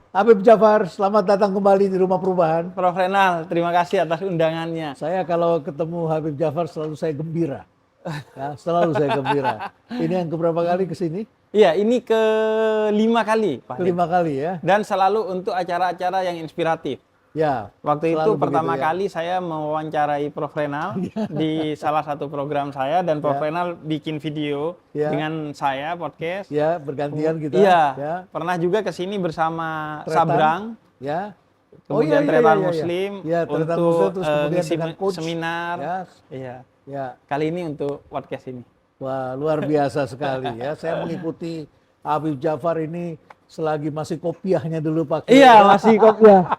Habib Jafar, selamat datang kembali di Rumah Perubahan. Prof. Renal, terima kasih atas undangannya. Saya kalau ketemu Habib Jafar selalu saya gembira. Ya, selalu saya gembira. Ini yang keberapa kali ke sini? Iya, ini kelima kali, Pak. Kelima kali ya. Dan selalu untuk acara-acara yang inspiratif. Ya. Waktu itu pertama begitu, ya. kali saya mewawancarai Prof. Renal di salah satu program saya dan Prof. Ya. Renal bikin video Ya. dengan saya podcast. Ya, bergantian kita. Iya. Ya. Pernah juga ke sini bersama Tretan. Sabrang. Ya. Kemudian Tretan Muslim Ya, Tretan untuk Muslim, terus kemudian ngisi dengan coach. seminar. Ya. Iya. Ya. Kali ini untuk podcast ini. Wah, luar biasa sekali ya. Saya mengikuti Habib Jafar ini selagi masih kopiahnya dulu pakai. Iya, masih kopiah.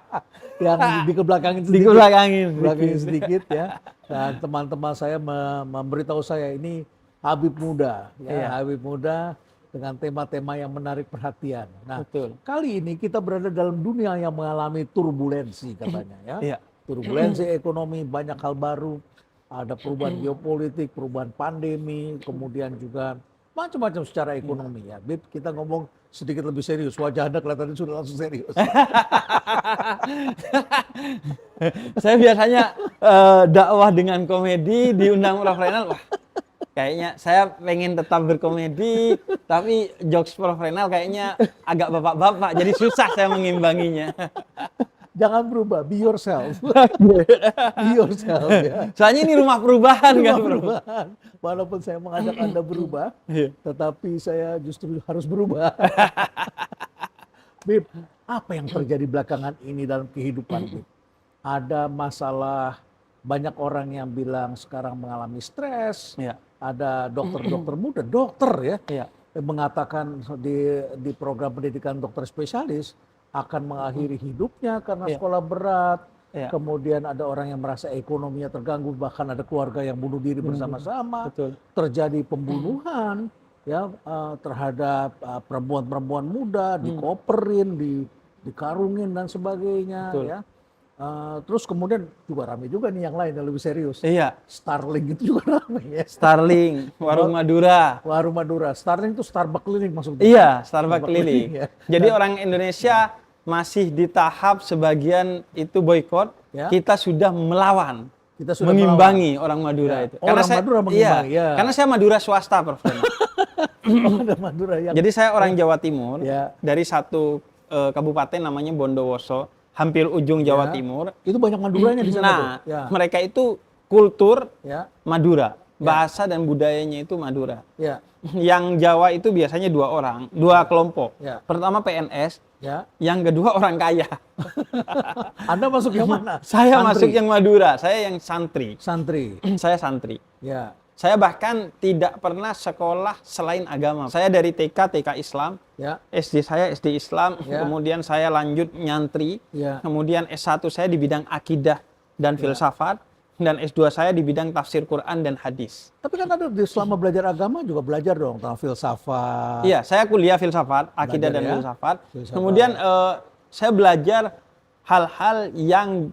Yang dikebelakangin sedikit. Dikebelakangin sedikit ya. Dan teman-teman saya memberitahu saya ini Habib muda, ya, Iya. Habib muda dengan tema-tema yang menarik perhatian. Nah, Betul. kali ini kita berada dalam dunia yang mengalami turbulensi katanya ya. Iya. Turbulensi ekonomi, banyak hal baru, ada perubahan geopolitik, perubahan pandemi, kemudian juga macam-macam secara ekonomi ya. Bib, kita ngomong sedikit lebih serius. Wajah Anda kelihatannya sudah langsung serius. Saya biasanya dakwah dengan komedi, diundang Prof. Renal, wah kayaknya saya pengen tetap berkomedi, tapi jokes Prof. Renal kayaknya agak bapak-bapak, jadi susah saya mengimbanginya. Jangan berubah, be yourself. Be yourself ya. Soalnya ini rumah perubahan kan, Bro. Perubahan. Walaupun saya mengajak Anda berubah, tetapi saya justru harus berubah. Bib, apa yang terjadi belakangan ini dalam kehidupan Bib? Ada masalah, banyak orang yang bilang sekarang mengalami stres. Iya. Ada dokter-dokter muda, dokter ya, Iya. yang mengatakan di program pendidikan dokter spesialis akan mengakhiri hidupnya karena Iya. sekolah berat. Iya. Kemudian ada orang yang merasa ekonominya terganggu, bahkan ada keluarga yang bunuh diri bersama-sama. Betul. Terjadi pembunuhan ya terhadap perempuan-perempuan muda, dikoperin, dikarungin dan sebagainya. Betul. Ya. Terus kemudian juga ramai juga nih yang lain yang lebih serius. Iya. Starlink itu juga ramai ya. Starling, Warung Madura. Warung Madura. Starlink itu Starbucks Clinic maksudnya. Iya, Starbucks keliling. ya. Jadi orang Indonesia masih di tahap sebagian itu boykot, Ya. kita sudah melawan. Kita sudah mengimbangi orang Ya. Madura itu. Orang Madura mengimbangi, iya, ya. karena saya Madura swasta, Prof. Oh, ada Madura yang Jadi saya orang Jawa Timur, Ya. dari satu kabupaten namanya Bondowoso, hampir ujung Jawa Ya. Timur. itu banyak Maduranya di sana Nah, tuh. Ya. mereka itu kultur Ya. Madura, bahasa dan budayanya itu Madura. Ya. Yang Jawa itu biasanya dua orang, dua kelompok. Ya. Pertama PNS, Ya. yang kedua orang kaya. Anda masuk yang mana? Saya Santri. masuk yang Madura, saya yang santri. Santri. Saya santri. Ya. Saya bahkan tidak pernah sekolah selain agama. Saya dari TK Islam, Ya. SD saya SD Islam, Ya. kemudian saya lanjut nyantri, Ya. kemudian S1 saya di bidang akidah dan filsafat, dan S2 saya di bidang tafsir Quran dan hadis. Tapi kan ada selama belajar agama juga belajar dong tentang filsafat. Iya, saya kuliah filsafat, akidah Belajar dan ya? filsafat. Filsafat. Kemudian saya belajar hal-hal yang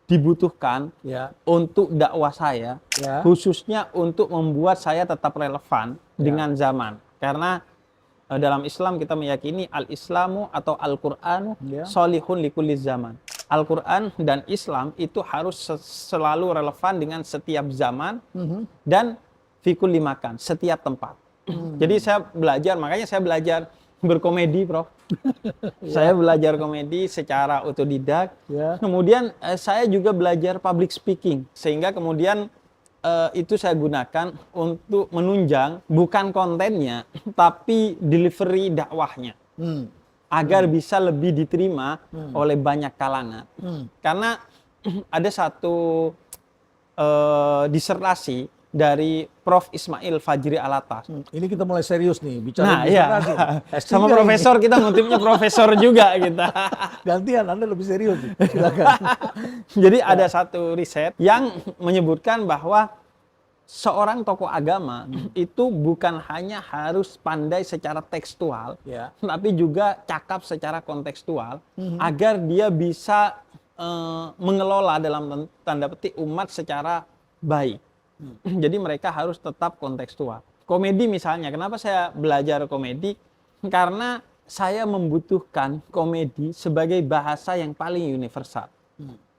dibutuhkan Ya. untuk dakwah saya, Ya. khususnya untuk membuat saya tetap relevan dengan zaman. Karena dalam Islam kita meyakini al-Islamu atau Al-Qur'anu Ya. solihun likulli zaman. Al-Quran dan Islam itu harus selalu relevan dengan setiap zaman dan fikul limakan, setiap tempat. Jadi saya belajar, makanya saya belajar berkomedi, Prof. Saya belajar komedi secara otodidak. Ya. Kemudian saya juga belajar public speaking, sehingga kemudian itu saya gunakan untuk menunjang bukan kontennya, tapi delivery dakwahnya. Agar bisa lebih diterima oleh banyak kalangan. Karena ada satu disertasi dari Prof. Ismail Fajri Alatas. Ini kita mulai serius nih bicara Nah, iya. S3 Sama ini. profesor kita ngutipnya profesor juga kita. Gantian, Anda lebih serius. Silakan. Jadi ada satu riset yang menyebutkan bahwa seorang tokoh agama itu bukan hanya harus pandai secara tekstual, Ya. tapi juga cakap secara kontekstual agar dia bisa mengelola dalam tanda petik umat secara baik. Jadi mereka harus tetap kontekstual. Komedi misalnya, kenapa saya belajar komedi? Karena saya membutuhkan komedi sebagai bahasa yang paling universal.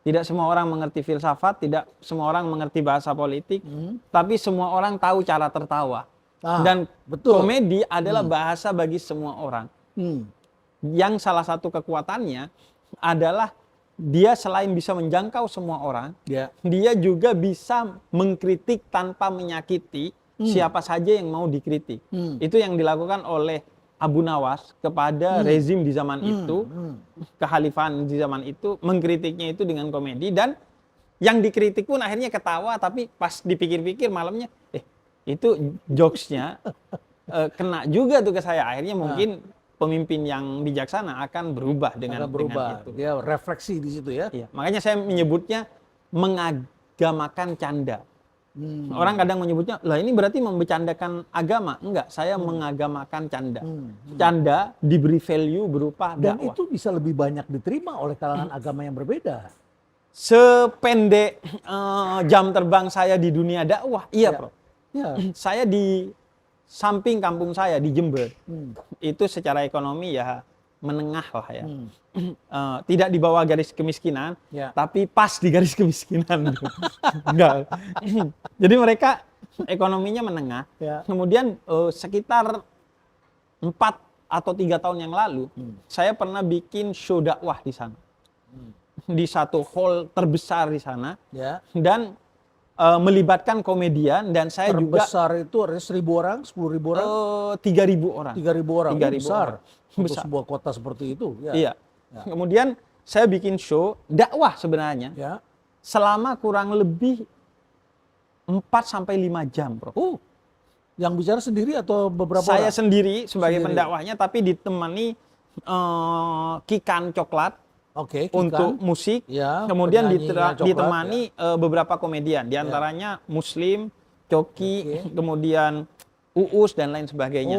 Tidak semua orang mengerti filsafat, tidak semua orang mengerti bahasa politik, tapi semua orang tahu cara tertawa. Dan betul. komedi adalah bahasa bagi semua orang. Yang salah satu kekuatannya adalah dia selain bisa menjangkau semua orang, dia juga bisa mengkritik tanpa menyakiti siapa saja yang mau dikritik. Itu yang dilakukan oleh Abu Nawas kepada rezim di zaman itu, kekhalifahan di zaman itu, mengkritiknya itu dengan komedi, dan yang dikritik pun akhirnya ketawa, tapi pas dipikir-pikir malamnya, itu jokesnya kena juga tuh ke saya. Akhirnya mungkin pemimpin yang bijaksana akan berubah dengan itu. Dia refleksi di situ ya. Iya, makanya saya menyebutnya mengagamakan canda. Orang kadang menyebutnya, lah ini berarti membecandakan agama. Enggak, saya mengagamakan canda. Canda diberi value berupa Dan dakwah. itu bisa lebih banyak diterima oleh kalangan agama yang berbeda. Sependek jam terbang saya di dunia dakwah, iya Prof. Ya. Saya di samping kampung saya di Jember, itu secara ekonomi ya menengah lah ya. Tidak di bawah garis kemiskinan, tapi pas di garis kemiskinan. Enggak. Jadi mereka ekonominya menengah. Kemudian sekitar 4 atau 3 tahun yang lalu, saya pernah bikin show dakwah di sana. Di satu hall terbesar di sana. Dan melibatkan komedian, dan saya terbesar juga itu ada 1.000 orang, 10.000 orang, 3.000 orang. 3.000 orang, 3.000 besar. Untuk besar. Sebuah kota seperti itu. Iya. Kemudian saya bikin show dakwah sebenarnya selama kurang lebih 4 sampai 5 jam, Bro. Yang bicara sendiri atau beberapa saya orang? Sendiri sebagai pendakwahnya, tapi ditemani Kikan Coklat. Kikan. Untuk musik, kemudian ditemani beberapa komedian, diantaranya Muslim, Coki, kemudian Uus dan lain sebagainya.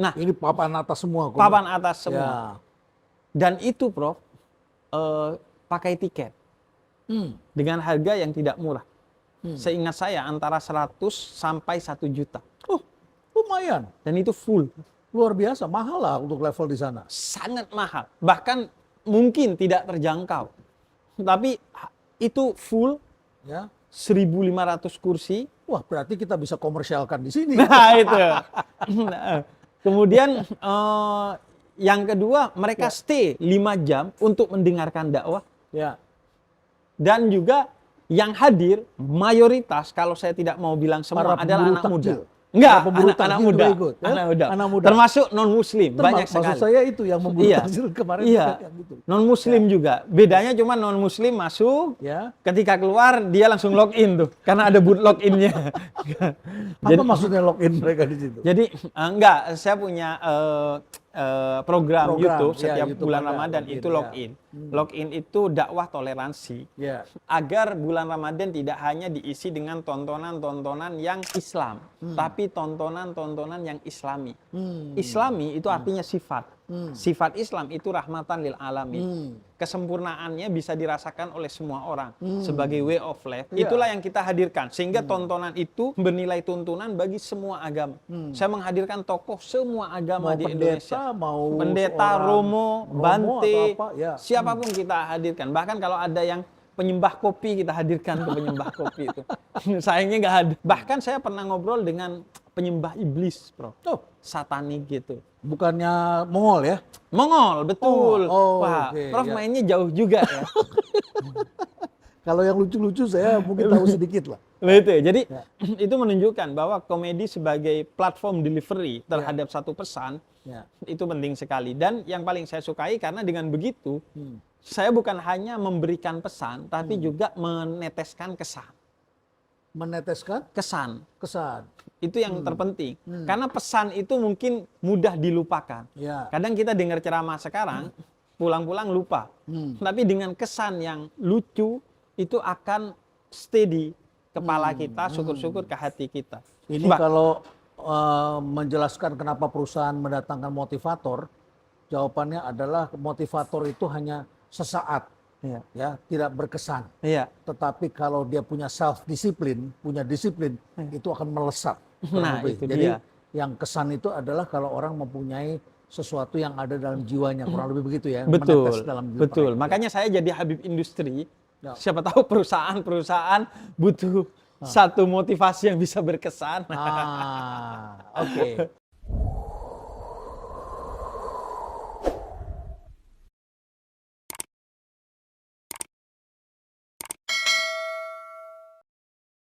Nah, ini papan atas semua. Papan atas semua. Dan itu, Prof, pakai tiket dengan harga yang tidak murah. Seingat saya antara 100 sampai 1 juta. Lumayan. Dan itu full. Luar biasa, mahal lah untuk level di sana. Sangat mahal. Bahkan mungkin tidak terjangkau, tapi itu full, 1.500 kursi. Wah, berarti kita bisa komersialkan di sini. Nah itu. Kemudian yang kedua, mereka stay 5 jam untuk mendengarkan dakwah. Dan juga yang hadir mayoritas, kalau saya tidak mau bilang semua, adalah anak muda. Enggak, anak muda. Anak muda. Termasuk non-muslim, banyak sekali. Maksud saya itu yang memburu takjil kemarin. Gitu. Non-muslim juga. Bedanya cuma non-muslim masuk, ketika keluar dia langsung login tuh. Karena ada boot login-nya. Apa maksudnya login mereka di situ? Jadi, enggak, saya punya program YouTube setiap YouTube bulan Ramadan itu login. Login itu dakwah toleransi. Agar bulan Ramadan tidak hanya diisi dengan tontonan-tontonan yang Islam, tapi tontonan-tontonan yang Islami. Islami itu artinya sifat. Sifat Islam itu rahmatan lil alamin. Kesempurnaannya bisa dirasakan oleh semua orang sebagai way of life. Itulah yang kita hadirkan, sehingga tontonan itu bernilai tuntunan bagi semua agama. Saya menghadirkan tokoh semua agama di Indonesia. Mau pendeta, Romo, Bante, siapapun kita hadirkan. Bahkan kalau ada yang penyembah kopi, kita hadirkan ke penyembah kopi itu. Sayangnya nggak ada. Bahkan saya pernah ngobrol dengan penyembah iblis, Bro. Satanik gitu. Bukannya Mongol ya? Mongol, betul. Wah, Prof mainnya jauh juga ya. Kalau yang lucu-lucu saya mungkin tahu sedikit lah. Betul. Jadi itu menunjukkan bahwa komedi sebagai platform delivery terhadap satu pesan itu penting sekali. Dan yang paling saya sukai karena dengan begitu saya bukan hanya memberikan pesan, tapi juga meneteskan kesan. Meneteskan? Kesan. Itu yang terpenting. Karena pesan itu mungkin mudah dilupakan. Kadang kita dengar ceramah sekarang, pulang-pulang lupa. Tapi dengan kesan yang lucu, itu akan stay di kepala kita, syukur-syukur ke hati kita. Ini kalau menjelaskan kenapa perusahaan mendatangkan motivator, jawabannya adalah motivator itu hanya sesaat, tidak berkesan. Tetapi kalau dia punya self disiplin, punya disiplin, itu akan melesat. Nah, itu jadi dia. yang kesan itu adalah kalau orang mempunyai sesuatu yang ada dalam jiwanya, kurang lebih begitu ya. Betul, menetes dalam jiwa betul. mereka. Makanya saya jadi Habib Industri. Ya. Siapa tahu perusahaan-perusahaan butuh satu motivasi yang bisa berkesan. Oke.